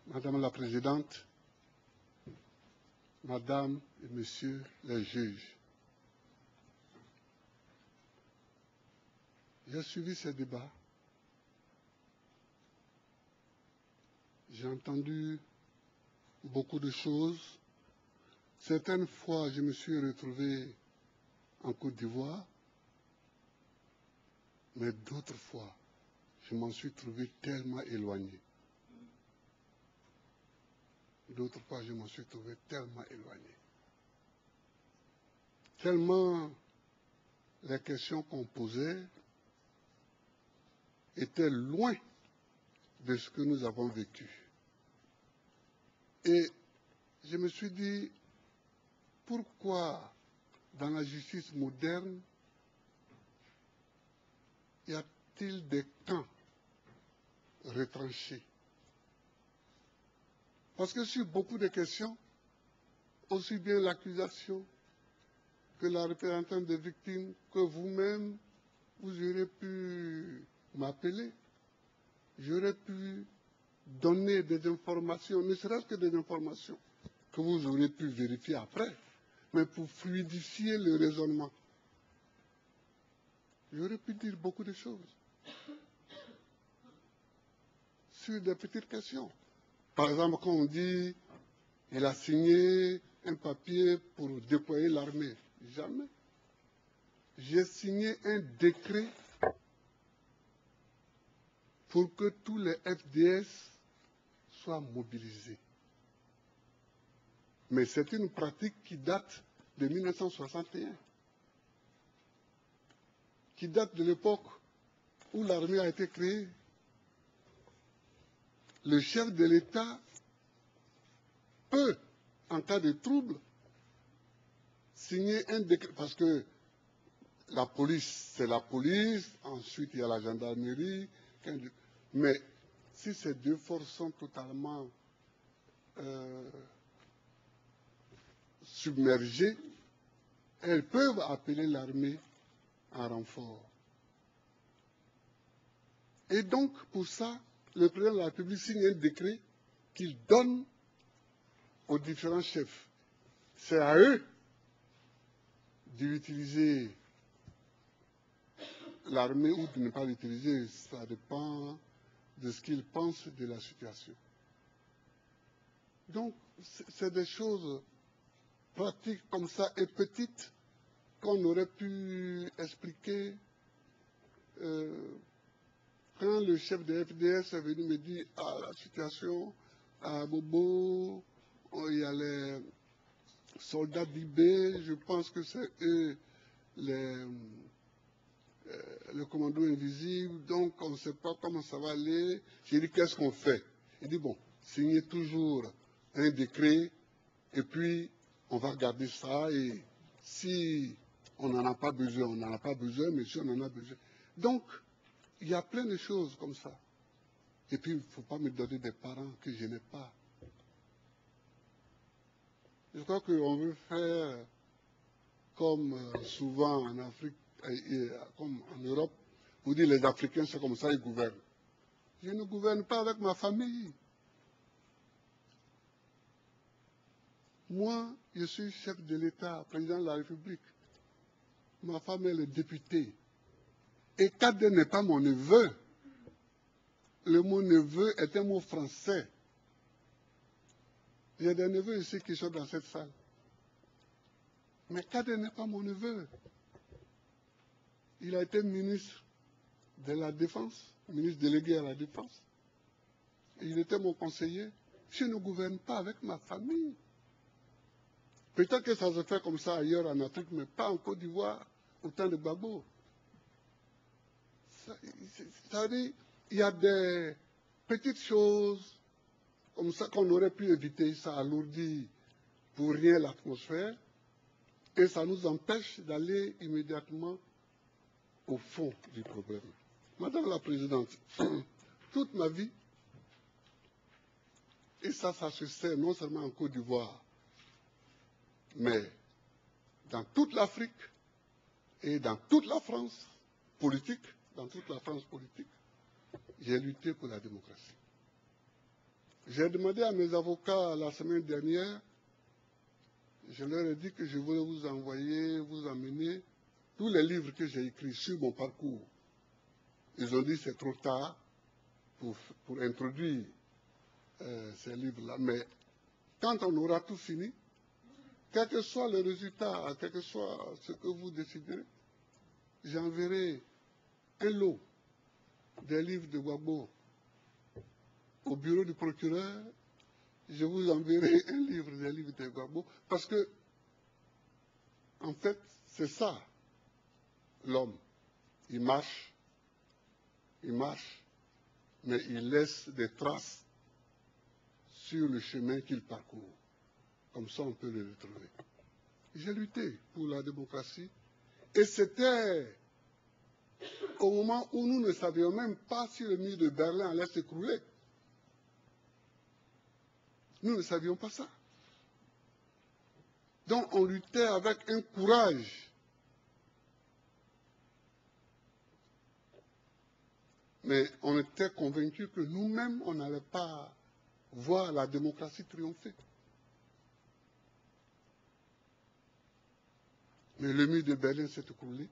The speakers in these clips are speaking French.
Madame la Présidente, Madame et Messieurs les juges, j'ai suivi ces débats. J'ai entendu beaucoup de choses. Certaines fois, je me suis retrouvé en Côte d'Ivoire, mais d'autres fois, je m'en suis trouvé tellement éloigné. D'autres fois, je m'en suis trouvé tellement éloigné. Tellement les questions qu'on posait étaient loin de ce que nous avons vécu. Et je me suis dit, pourquoi dans la justice moderne y a-t-il des camps retranchés? Parce que sur beaucoup de questions, aussi bien l'accusation que la représentante des victimes, que vous-même, vous aurez pu m'appeler, j'aurais pu donner des informations, ne serait-ce que des informations que vous aurez pu vérifier après, mais pour fluidifier le raisonnement. J'aurais pu dire beaucoup de choses sur des petites questions. Par exemple, quand on dit il a signé un papier pour déployer l'armée, jamais. J'ai signé un décret pour que tous les FDS soient mobilisés. Mais c'est une pratique qui date de 1961, qui date de l'époque où l'armée a été créée. Le chef de l'État peut, en cas de trouble, signer un décret, parce que la police, c'est la police, ensuite il y a la gendarmerie, mais si ces deux forces sont totalement submergées, elles peuvent appeler l'armée en renfort. Et donc, pour ça, le président de la République signe un décret qu'il donne aux différents chefs. C'est à eux d'utiliser l'armée ou de ne pas l'utiliser. Ça dépend de ce qu'ils pensent de la situation. Donc, c'est des choses pratiques comme ça et petites qu'on aurait pu expliquer quand le chef de FDS est venu me dire « Ah, la situation à Bobo, il y a les soldats d'IB, je pense que c'est eux le commando invisible, donc on ne sait pas comment ça va aller. » J'ai dit « Qu'est-ce qu'on fait ?» Il dit « Bon, signez toujours un décret et puis on va regarder ça et si on n'en a pas besoin, on n'en a pas besoin, mais si on en a besoin. » Donc, il y a plein de choses comme ça. Et puis, il ne faut pas me donner des parents que je n'ai pas. Je crois qu'on veut faire comme souvent en Afrique, comme en Europe, vous dites les Africains, c'est comme ça, ils gouvernent. Je ne gouverne pas avec ma famille. Moi, je suis chef de l'État, président de la République. Ma femme, elle est députée. Et Kade n'est pas mon neveu. Le mot neveu est un mot français. Il y a des neveux ici qui sont dans cette salle. Mais Kade n'est pas mon neveu. Il a été ministre de la Défense, ministre délégué à la Défense. Il était mon conseiller. Je ne gouverne pas avec ma famille. Peut-être que ça se fait comme ça ailleurs en Afrique, mais pas en Côte d'Ivoire, au temps de Gbagbo. Ça dit, il y a des petites choses comme ça qu'on aurait pu éviter, ça alourdit pour rien l'atmosphère, et ça nous empêche d'aller immédiatement au fond du problème. Madame la Présidente, toute ma vie, et ça se sait non seulement en Côte d'Ivoire, mais dans toute l'Afrique et dans toute la France politique, j'ai lutté pour la démocratie. J'ai demandé à mes avocats la semaine dernière, je leur ai dit que je voulais vous envoyer, vous emmener tous les livres que j'ai écrits sur mon parcours. Ils ont dit que c'est trop tard pour introduire ces livres-là. Mais quand on aura tout fini, quel que soit le résultat, quel que soit ce que vous déciderez, j'enverrai un lot des livres de Gbagbo au bureau du procureur. Je vous enverrai un livre des livres de Gbagbo, parce que, en fait, c'est ça, l'homme. Il marche, mais il laisse des traces sur le chemin qu'il parcourt. Comme ça, on peut le retrouver. J'ai lutté pour la démocratie, et c'était au moment où nous ne savions même pas si le mur de Berlin allait s'écrouler. Nous ne savions pas ça. Donc on luttait avec un courage. Mais on était convaincus que nous-mêmes, on n'allait pas voir la démocratie triompher. Mais le mur de Berlin s'est écroulé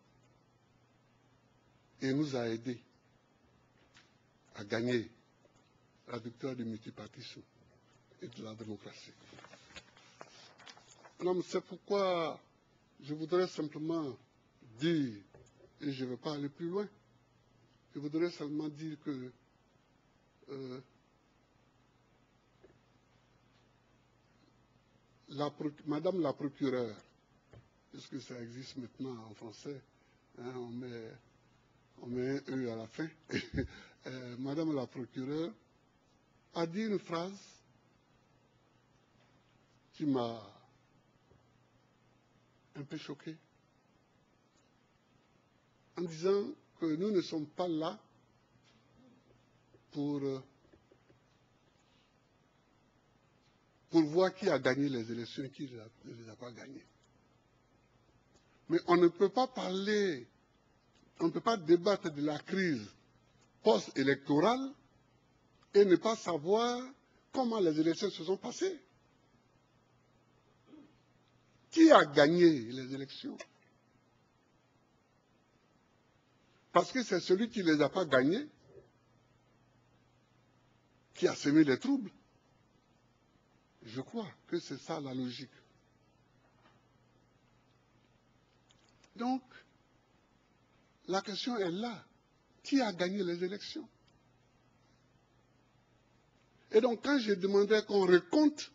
et nous a aidés à gagner la victoire du multipartisme et de la démocratie. Non, c'est pourquoi je voudrais simplement dire, et je ne vais pas aller plus loin, je voudrais seulement dire que Madame la procureure, puisque ça existe maintenant en français, hein, on met un E à la fin, Madame la procureure a dit une phrase qui m'a un peu choqué, en disant que nous ne sommes pas là pour voir qui a gagné les élections et qui ne les a pas gagnées. Mais on ne peut pas parler, on ne peut pas débattre de la crise post-électorale et ne pas savoir comment les élections se sont passées. Qui a gagné les élections? Parce que c'est celui qui ne les a pas gagnées qui a semé les troubles. Je crois que c'est ça la logique. Donc, la question est là. Qui a gagné les élections? Et donc, quand je demandais qu'on recompte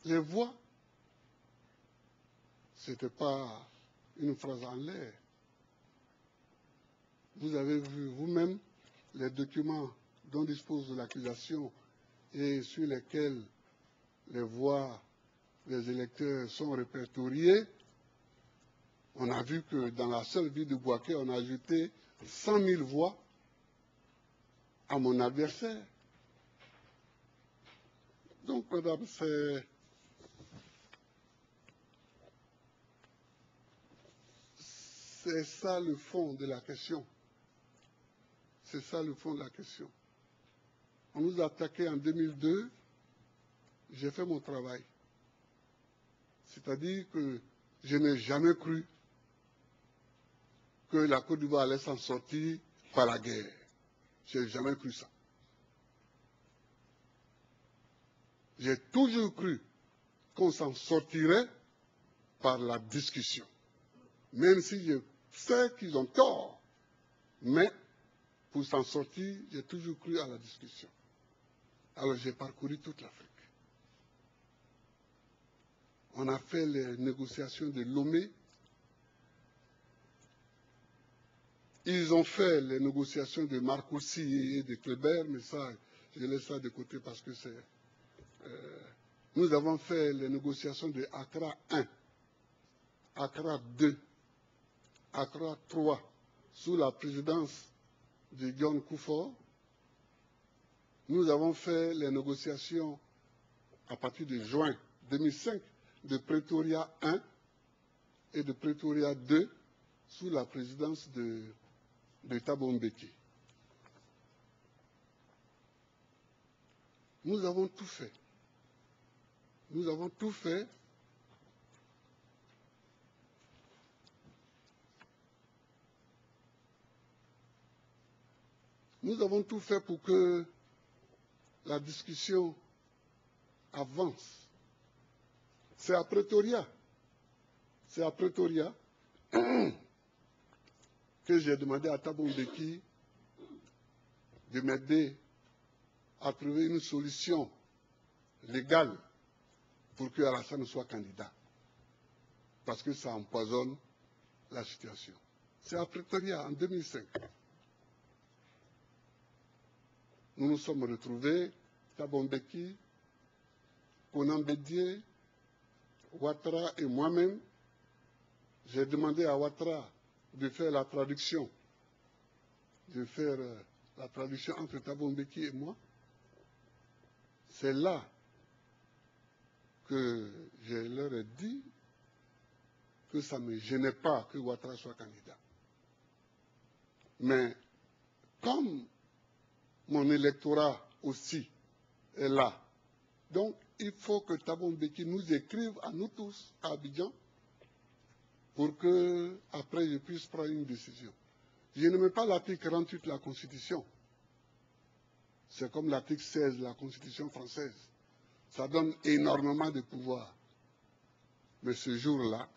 les voix, ce n'était pas une phrase en l'air. Vous avez vu vous-même les documents dont dispose l'accusation et sur lesquels les voix des électeurs sont répertoriées. On a vu que dans la seule ville de Bouaké, on a ajouté 100 000 voix à mon adversaire. Donc, madame, c'est ça le fond de la question. C'est ça le fond de la question. On nous a attaqué en 2002, j'ai fait mon travail. C'est-à-dire que je n'ai jamais cru que la Côte d'Ivoire allait s'en sortir par la guerre. Je n'ai jamais cru ça. J'ai toujours cru qu'on s'en sortirait par la discussion. Même si je sais qu'ils ont tort. Mais pour s'en sortir, j'ai toujours cru à la discussion. Alors j'ai parcouru toute l'Afrique. On a fait les négociations de Lomé. Ils ont fait les négociations de Marcoussis et de Kléber, mais ça, je laisse ça de côté parce que c'est... nous avons fait les négociations de Accra 1, Accra 2, Accra 3, sous la présidence de John Kufuor. Nous avons fait les négociations à partir de juin 2005 de Pretoria 1 et de Pretoria 2 sous la présidence de Thabo Mbeki. Nous avons tout fait. Nous avons tout fait. Nous avons tout fait pour que la discussion avance. C'est à Pretoria. C'est à Pretoria que j'ai demandé à Thabo Mbeki de m'aider à trouver une solution légale pour que Alassane soit candidat. Parce que ça empoisonne la situation. C'est à Pretoria en 2005. Nous nous sommes retrouvés, Thabo Mbeki, Konan Bédié, Ouattara et moi-même. J'ai demandé à Ouattara de faire la traduction, entre Thabo Mbeki et moi. C'est là que je leur ai dit que ça ne me gênait pas que Ouattara soit candidat. Mais comme mon électorat aussi est là, donc il faut que Thabo Mbeki nous écrive à nous tous à Abidjan pour que après je puisse prendre une décision. Je n'aime pas l'article 48 de la Constitution. C'est comme l'article 16 de la Constitution française. Ça donne énormément de pouvoir. Mais ce jour-là,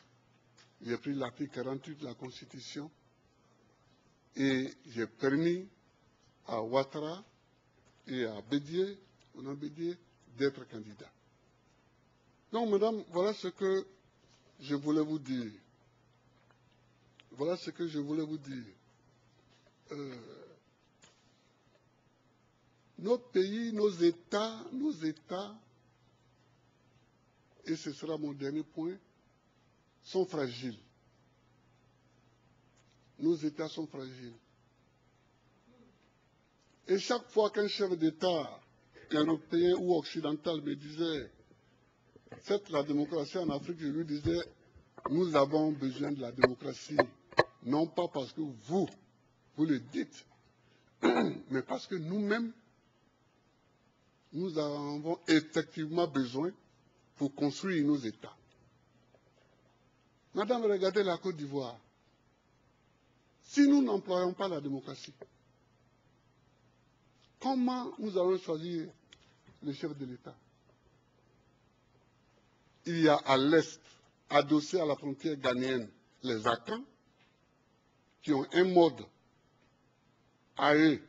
j'ai pris l'article 48 de la Constitution et j'ai permis à Ouattara et à Bédié, d'être candidats. Donc, madame, voilà ce que je voulais vous dire. Voilà ce que je voulais vous dire. Nos pays, nos États, et ce sera mon dernier point, sont fragiles. Nos États sont fragiles. Et chaque fois qu'un chef d'État européen ou occidental me disait « Faites la démocratie en Afrique », je lui disais « Nous avons besoin de la démocratie, non pas parce que vous le dites, mais parce que nous-mêmes, nous avons effectivement besoin pour construire nos États. » Madame, regardez la Côte d'Ivoire. Si nous n'employons pas la démocratie, comment nous allons choisir le chef de l'État? Il y a à l'est, adossé à la frontière ghanéenne, les Akans, qui ont un mode à eux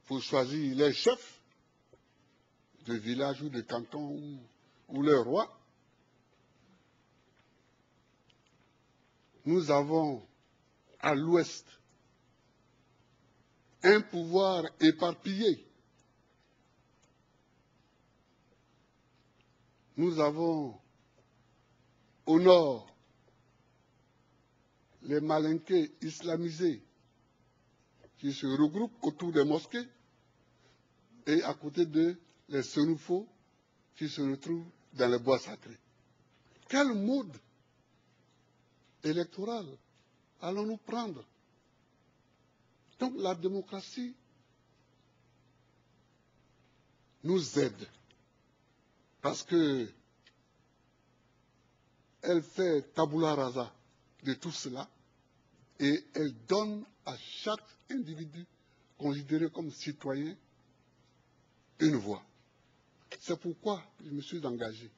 pour choisir les chefs de village ou de canton ou leur roi. Nous avons à l'ouest un pouvoir éparpillé. Nous avons au nord les Malinqués islamisés qui se regroupent autour des mosquées et à côté d'eux les Senoufos qui se retrouvent dans les bois sacrés. Quel mode électoral allons-nous prendre? Donc la démocratie nous aide parce que elle fait tabula rasa de tout cela et elle donne à chaque individu considéré comme citoyen une voix. C'est pourquoi je me suis engagé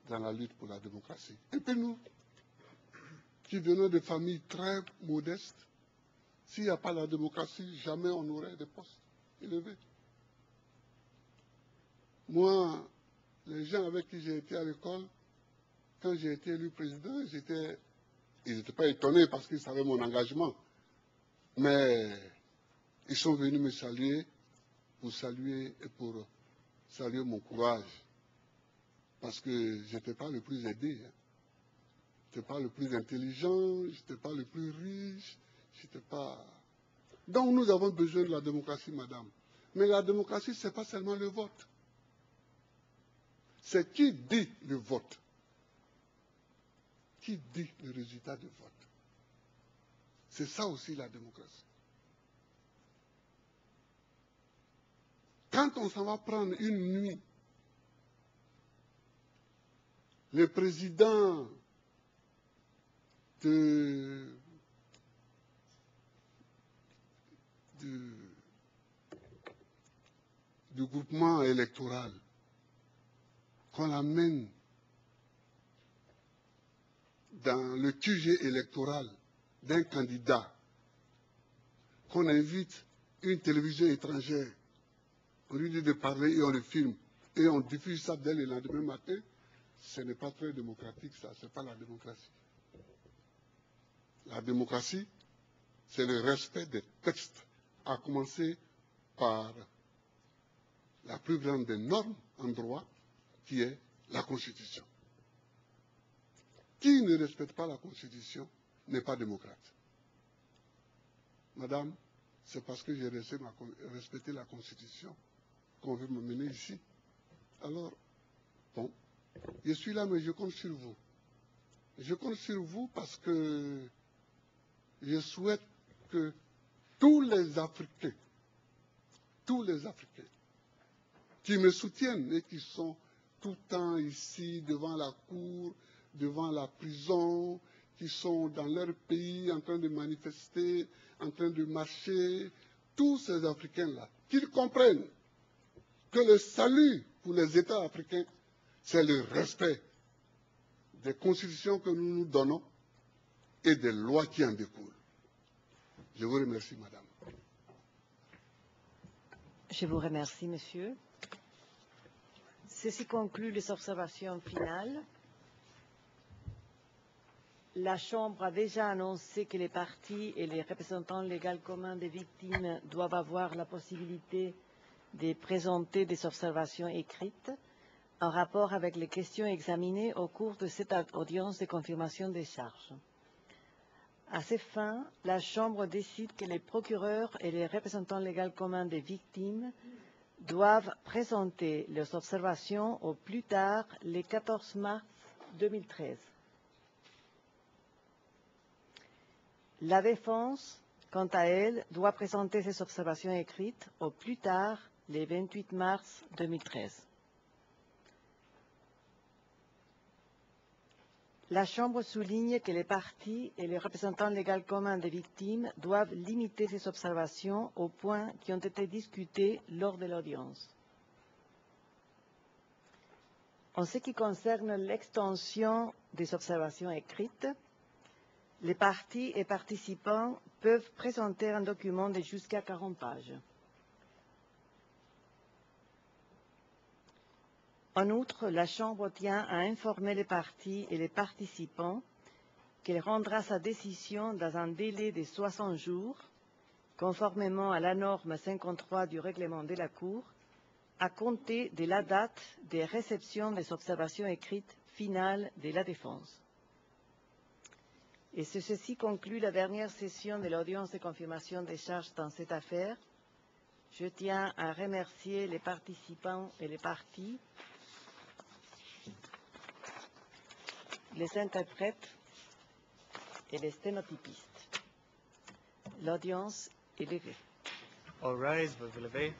dans la lutte pour la démocratie. Et puis nous, qui venons de familles très modestes, s'il n'y a pas la démocratie, jamais on n'aurait des postes élevés. Moi, les gens avec qui j'ai été à l'école, quand j'ai été élu président, ils n'étaient pas étonnés parce qu'ils savaient mon engagement. Mais ils sont venus me saluer pour saluer mon courage. Parce que je n'étais pas le plus aidé. Je n'étais pas le plus intelligent, je n'étais pas le plus riche, je n'étais pas... Donc nous avons besoin de la démocratie, madame. Mais la démocratie, ce n'est pas seulement le vote. C'est qui dit le vote. Qui dit le résultat du vote. C'est ça aussi la démocratie. quand on s'en va prendre une nuit, le président du groupement électoral, qu'on l'amène dans le QG électoral d'un candidat, qu'on invite une télévision étrangère, on lui dit de parler et on le filme, et on diffuse ça dès le lendemain matin, ce n'est pas très démocratique, ça, ce n'est pas la démocratie. La démocratie, c'est le respect des textes, à commencer par la plus grande des normes en droit, qui est la Constitution. Qui ne respecte pas la Constitution n'est pas démocrate. Madame, c'est parce que j'ai respecté la Constitution qu'on veut me mener ici. Alors, bon, je suis là, mais je compte sur vous. Je compte sur vous parce que je souhaite que tous les Africains qui me soutiennent et qui sont tout le temps ici devant la cour, devant la prison, qui sont dans leur pays en train de manifester, en train de marcher, tous ces Africains-là, qu'ils comprennent que le salut pour les États africains, c'est le respect des constitutions que nous nous donnons et des lois qui en découlent. Je vous remercie, madame. Je vous remercie, monsieur. Ceci conclut les observations finales. La Chambre a déjà annoncé que les parties et les représentants légaux communs des victimes doivent avoir la possibilité de présenter des observations écrites en rapport avec les questions examinées au cours de cette audience de confirmation des charges. À ces fins, la Chambre décide que les procureurs et les représentants légaux communs des victimes doivent présenter leurs observations au plus tard le 14 mars 2013. La défense, quant à elle, doit présenter ses observations écrites au plus tard le 28 mars 2013. La Chambre souligne que les parties et les représentants légaux communs des victimes doivent limiter ces observations aux points qui ont été discutés lors de l'audience. En ce qui concerne l'extension des observations écrites, les parties et participants peuvent présenter un document de jusqu'à 40 pages. En outre, la Chambre tient à informer les parties et les participants qu'elle rendra sa décision dans un délai de 60 jours, conformément à la norme 53 du règlement de la Cour, à compter de la date de réception des observations écrites finales de la défense. Et ceci conclut la dernière session de l'audience de confirmation des charges dans cette affaire. Je tiens à remercier les participants et les parties, les interprètes et les sténotypistes. L'audience est levée. All rise, vous vous levez.